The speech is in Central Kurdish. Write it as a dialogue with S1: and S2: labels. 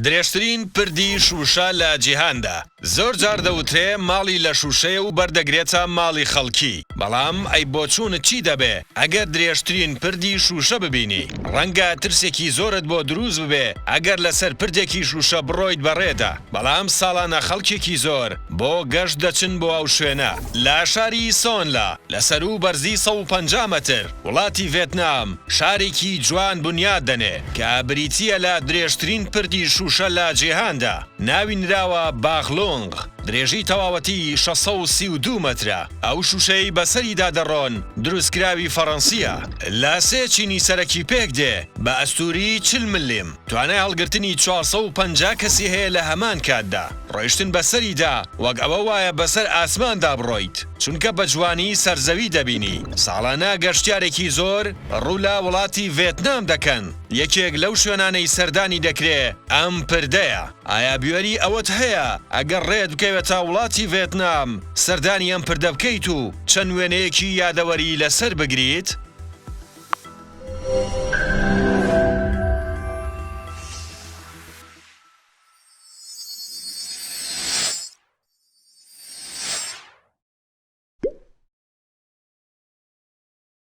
S1: درێژترین پردی شوشە لە جیهاندا زۆر جار دەوترێ ماڵی لە شوشەیە و بەردەگرێتە ماڵی خەڵکی بەڵام ئەی بۆچوونت چی دەبێ ئەگەر درێژترین پردی شوشە ببینی ڕەنگە ترسێکی زۆرت بۆ دروست ببێ ئەگەر لەسەر پردێکی شوشە بڕۆیت بەڕێدا بەڵام ساڵانە خەڵکێکی زۆر بۆ گەشت دەچن بۆ ئەو شوێنە لە شاری سۆنلا لەسەر و بەرزی 150 مەتر وڵاتی ڤێتنام شارێکی جوان بنیاد دەنێ کە بریتیە لە درێژترین پردی شوشە لە جیهاندا ناوی نراوە باغلۆنگ درێژی تەواوەتی 632 مەترە ئەو شوشەی بەسەریدا دەڕۆن دروستکراوی فەڕەنسیە لە سێ چینی سەرەکی پێک دێ بە ئەستوری 40 ملم توانای هەڵگرتنی 450 کەسی هەیە لە هەمان کاتدا ڕۆیشتن بەسەریدا وەک ئەوە وایە بەسەر ئاسماندا بڕۆیت چونکە بە جوانی سەرزەوی دەبینی ساڵانە گەشتیارێکی زۆر ڕوو لە وڵاتی ڤێتنام دەکەن یەکێک لەو شوێنانەی سەردانی دەکرێ ئەم پردەیە ئایا بیوەری ئەوەت هەیە ئەگەر ڕێت بکەوێتە وڵاتی ڤێتنام سەردانی ئەم پردە بکەیت و چەند وێنەیەکی یادەوەری لەسەر بگریت؟